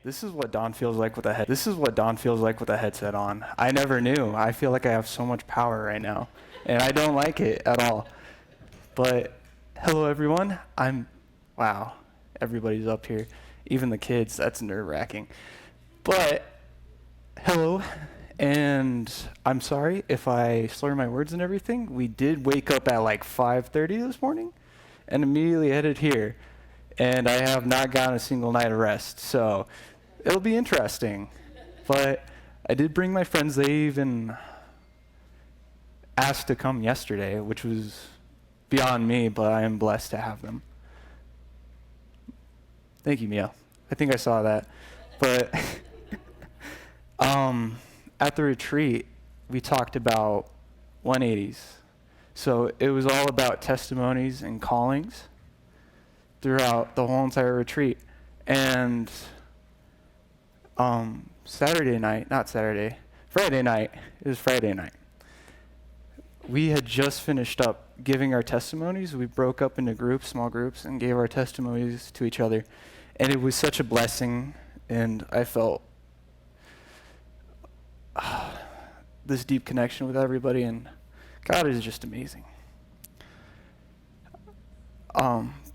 This is what Don feels like with a head. This is what Don feels like with a headset on. I never knew. I feel like I have so much power right now, and I don't like it at all. But hello, everyone. Wow, everybody's up here, even the kids. That's nerve-wracking. But hello, and I'm sorry if I slur my words and everything. We did wake up at like 5:30 this morning, and immediately headed here, and I have not gotten a single night of rest. So it'll be interesting. But I did bring my friends. They even asked to come yesterday, which was beyond me, but I am blessed to have them. Thank you, Mia. I think I saw that. But at the retreat, we talked about 180s. So it was all about testimonies and callings throughout the whole entire retreat. And Friday night, it was Friday night. We had just finished up giving our testimonies. We broke up into groups, small groups, and gave our testimonies to each other. And it was such a blessing, and I felt this deep connection with everybody, and God is just amazing.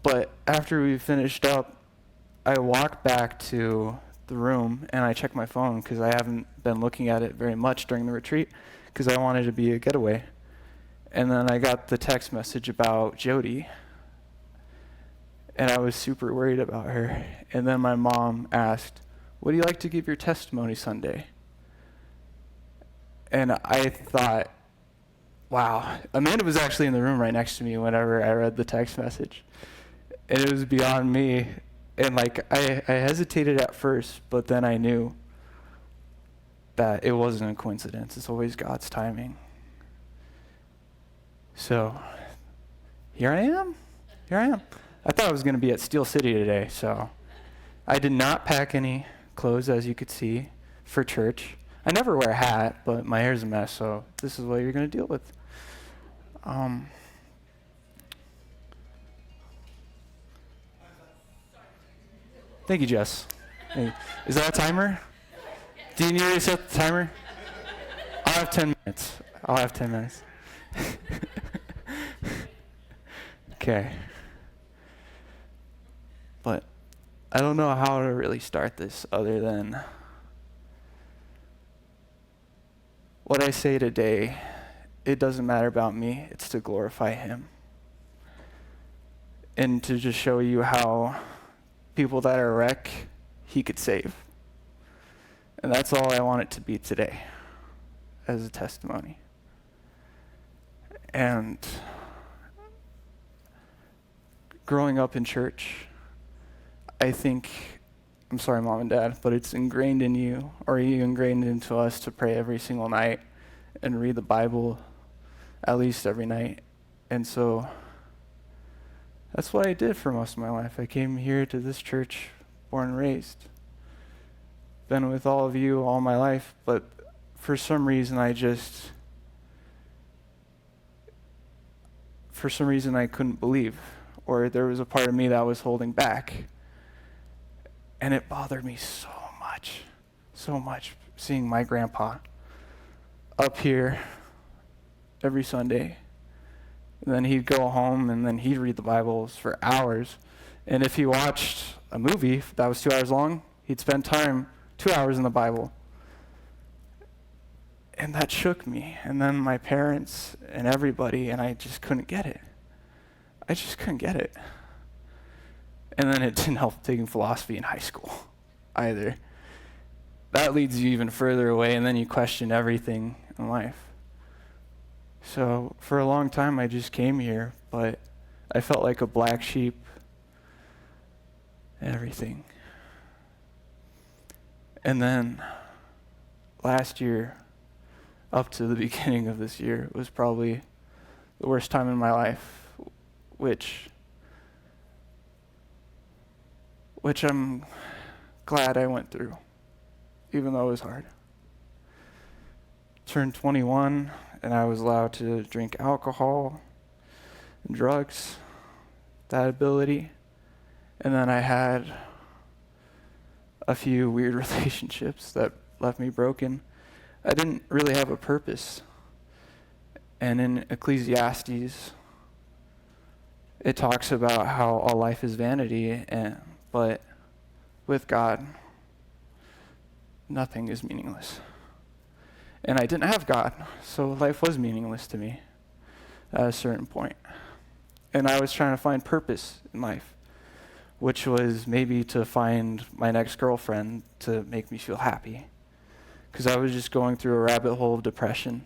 But after we finished up, I walked back to the room, and I checked my phone because I haven't been looking at it very much during the retreat because I wanted it to be a getaway. And then I got the text message about Jody, and I was super worried about her. And then my mom asked, "What do you like to give your testimony Sunday?" And I thought, wow, Amanda was actually in the room right next to me whenever I read the text message. And it was beyond me. And like, I hesitated at first, but then I knew that it wasn't a coincidence. It's always God's timing. So here I am. I thought I was going to be at Steel City today, so I did not pack any clothes, as you could see, for church. I never wear a hat, but my hair's a mess, so this is what you're going to deal with. Thank you, Jess. Hey, is that a timer? Do you need to set the timer? I'll have 10 minutes. Okay. But I don't know how to really start this other than what I say today. It doesn't matter about me. It's to glorify Him. And to just show you how people that are a wreck, He could save. And that's all I want it to be today, as a testimony. And growing up in church, I think, I'm sorry, Mom and Dad, but it's ingrained in you, or you ingrained into us to pray every single night and read the Bible at least every night. And so that's what I did for most of my life. I came here to this church, born and raised. Been with all of you all my life, but for some reason I couldn't believe, or there was a part of me that was holding back. And it bothered me so much, seeing my grandpa up here every Sunday. And then he'd go home, and then he'd read the Bibles for hours. And if he watched a movie that was 2 hours long, he'd spend 2 hours in the Bible. And that shook me. And then my parents and everybody, and I just couldn't get it. And then it didn't help taking philosophy in high school either. That leads you even further away, and then you question everything in life. So for a long time, I just came here, but I felt like a black sheep and everything. And then last year, up to the beginning of this year, was probably the worst time in my life, which I'm glad I went through, even though it was hard. Turned 21, and I was allowed to drink alcohol and drugs, that ability. And then I had a few weird relationships that left me broken. I didn't really have a purpose. And in Ecclesiastes, it talks about how all life is vanity, but with God, nothing is meaningless. And I didn't have God, so life was meaningless to me at a certain point. And I was trying to find purpose in life, which was maybe to find my next girlfriend to make me feel happy. Because I was just going through a rabbit hole of depression.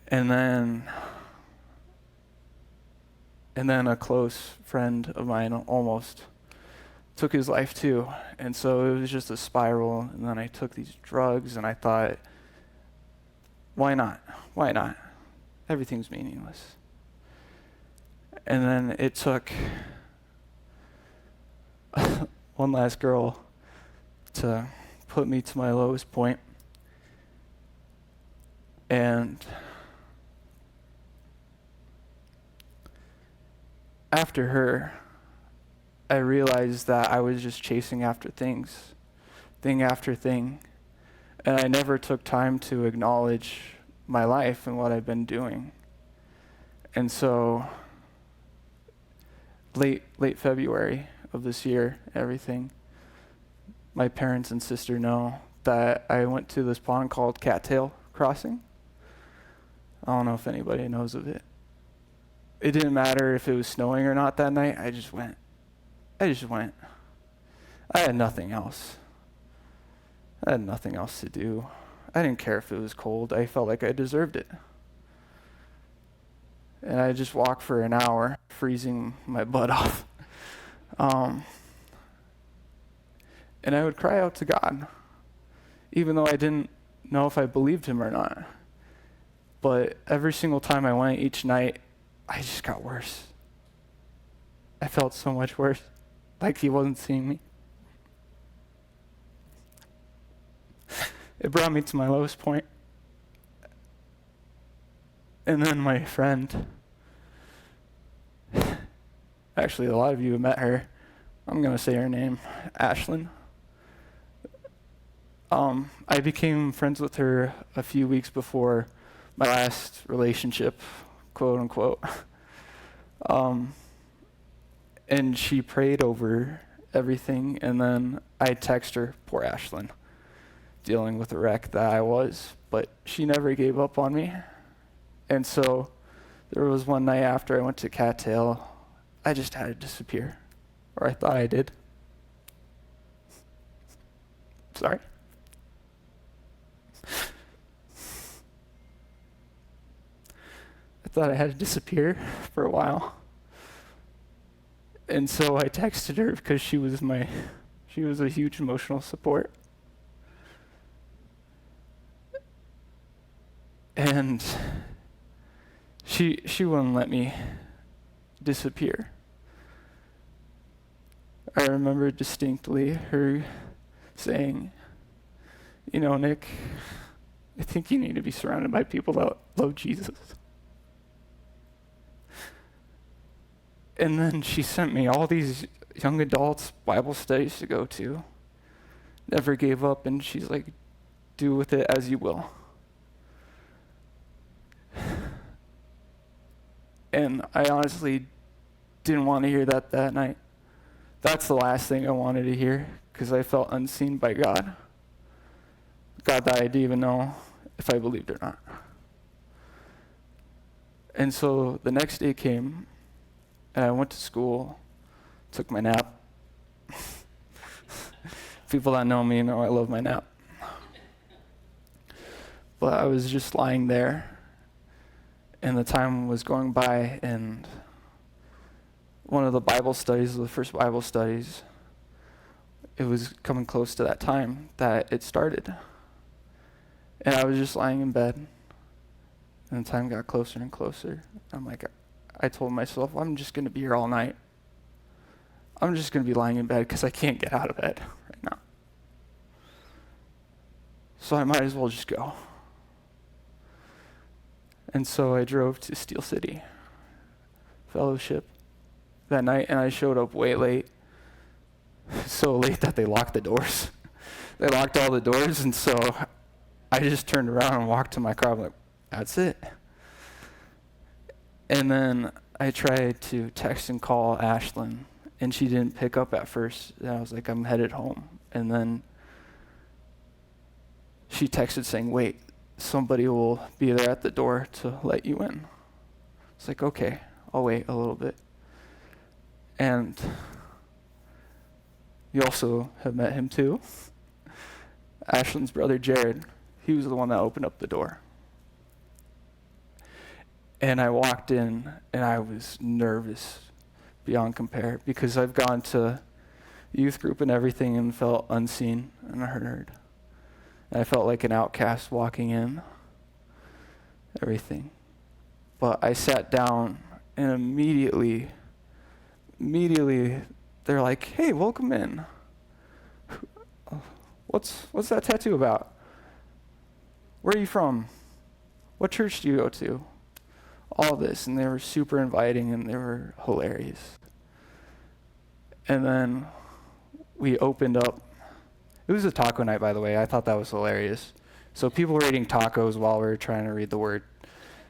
And then a close friend of mine almost took his life too. And so it was just a spiral. And then I took these drugs and I thought, why not? Why not? Everything's meaningless. And then it took one last girl to put me to my lowest point. And after her, I realized that I was just chasing after things, thing after thing, and I never took time to acknowledge my life and what I've been doing. And so, late February of this year, everything, my parents and sister know that I went to this pond called Cattail Crossing. I don't know if anybody knows of it. It didn't matter if it was snowing or not that night. I just went. I had nothing else. I had nothing else to do. I didn't care if it was cold. I felt like I deserved it. And I just walked for an hour, freezing my butt off. And I would cry out to God, even though I didn't know if I believed him or not. But every single time I went each night, I just got worse. I felt so much worse, like he wasn't seeing me. It brought me to my lowest point. And then my friend, actually a lot of you have met her, I'm going to say her name, Ashlyn. I became friends with her a few weeks before my last relationship, quote unquote. And she prayed over everything, and then I text her, poor Ashlyn, dealing with the wreck that I was, but she never gave up on me. And so there was one night after I went to Cattail, I just had to disappear, or I thought I did. Sorry. I thought I had to disappear for a while. And so I texted her because she was a huge emotional support. And she wouldn't let me disappear. I remember distinctly her saying, you know, Nick, I think you need to be surrounded by people that love Jesus. And then she sent me all these young adults Bible studies to go to. Never gave up, and she's like, do with it as you will. And I honestly didn't want to hear that night. That's the last thing I wanted to hear, because I felt unseen by God. God that I didn't even know if I believed or not. And so the next day came, and I went to school, took my nap. People that know me know I love my nap. But I was just lying there, and the time was going by, and one of the Bible studies, the first Bible studies, it was coming close to that time that it started. And I was just lying in bed, and the time got closer and closer. I'm like, I told myself, I'm just going to be here all night. I'm just going to be lying in bed because I can't get out of bed right now. So I might as well just go. And so I drove to Steel City Fellowship that night, and I showed up way late so late that they locked the doors. They locked all the doors, and so I just turned around and walked to my car. I'm like, that's it. And then I tried to text and call Ashlyn, and she didn't pick up at first. And I was like, I'm headed home. And then she texted saying, wait, somebody will be there at the door to let you in. It's like, okay, I'll wait a little bit. And you also have met him too. Ashlyn's brother, Jared, he was the one that opened up the door. And I walked in, and I was nervous beyond compare, because I've gone to youth group and everything and felt unseen and heard. And I felt like an outcast walking in, everything. But I sat down, and immediately, they're like, hey, welcome in. What's that tattoo about? Where are you from? What church do you go to? All this, and they were super inviting, and they were hilarious. And then we opened up. It was a taco night, by the way. I thought that was hilarious. So people were eating tacos while we were trying to read the word.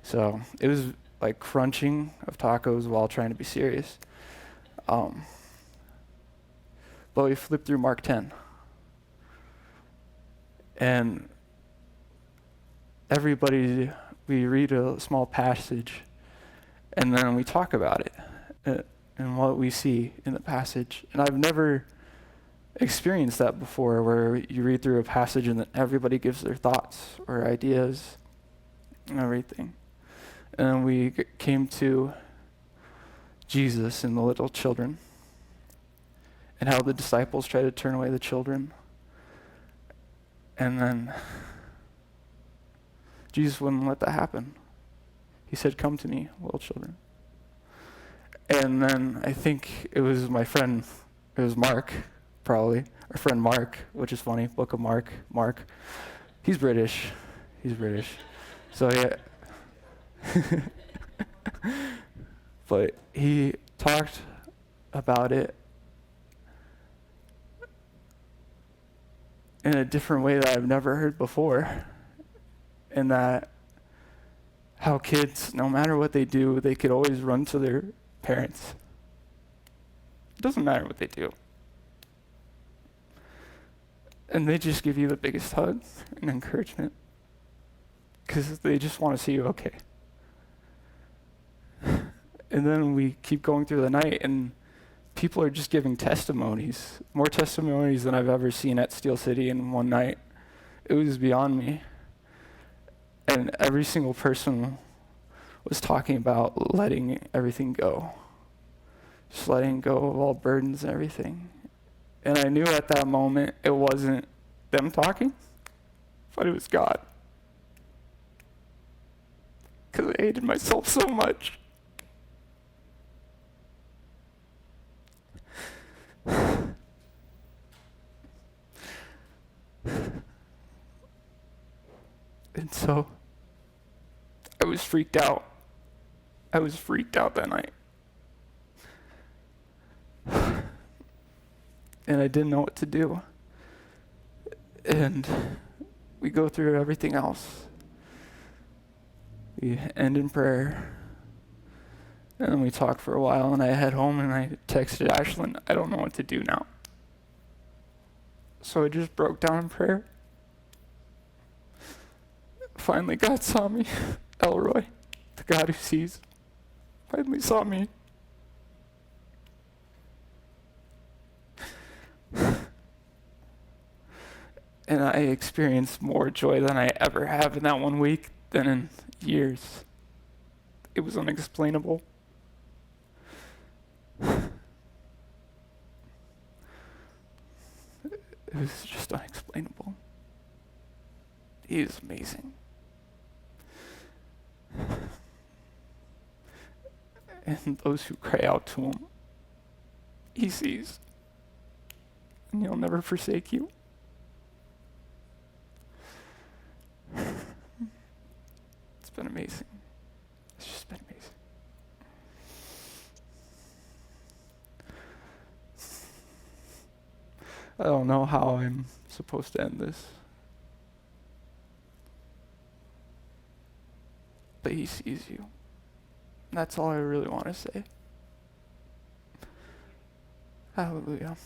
So it was like crunching of tacos while trying to be serious. But we flipped through Mark 10. And we read a small passage, and then we talk about it and what we see in the passage. And I've never experienced that before, where you read through a passage and then everybody gives their thoughts or ideas and everything. And we came to Jesus and the little children, and how the disciples tried to turn away the children. And then Jesus wouldn't let that happen. He said, come to me, little children. And then I think it was Mark, probably, our friend Mark, which is funny, Book of Mark. He's British. So yeah. But he talked about it in a different way that I've never heard before. And that how kids, no matter what they do, they could always run to their parents. It doesn't matter what they do. And they just give you the biggest hug and encouragement, because they just want to see you okay. And then we keep going through the night, and people are just giving testimonies, more testimonies than I've ever seen at Steel City in one night. It was beyond me. And every single person was talking about letting everything go. Just letting go of all burdens and everything. And I knew at that moment it wasn't them talking, but it was God. Because I hated myself so much. And so I was freaked out. That night. And I didn't know what to do. And we go through everything else. We end in prayer. And then we talk for a while, and I head home, and I texted Ashlyn, I don't know what to do now. So I just broke down in prayer. Finally, God saw me. Elroy, the God who sees, finally saw me. And I experienced more joy than I ever have in that 1 week than in years. It was unexplainable. It was just unexplainable. He is amazing. And those who cry out to him, he sees. And he'll never forsake you. It's been amazing. It's just been amazing. I don't know how I'm supposed to end this. But he sees you. That's all I really want to say. Hallelujah.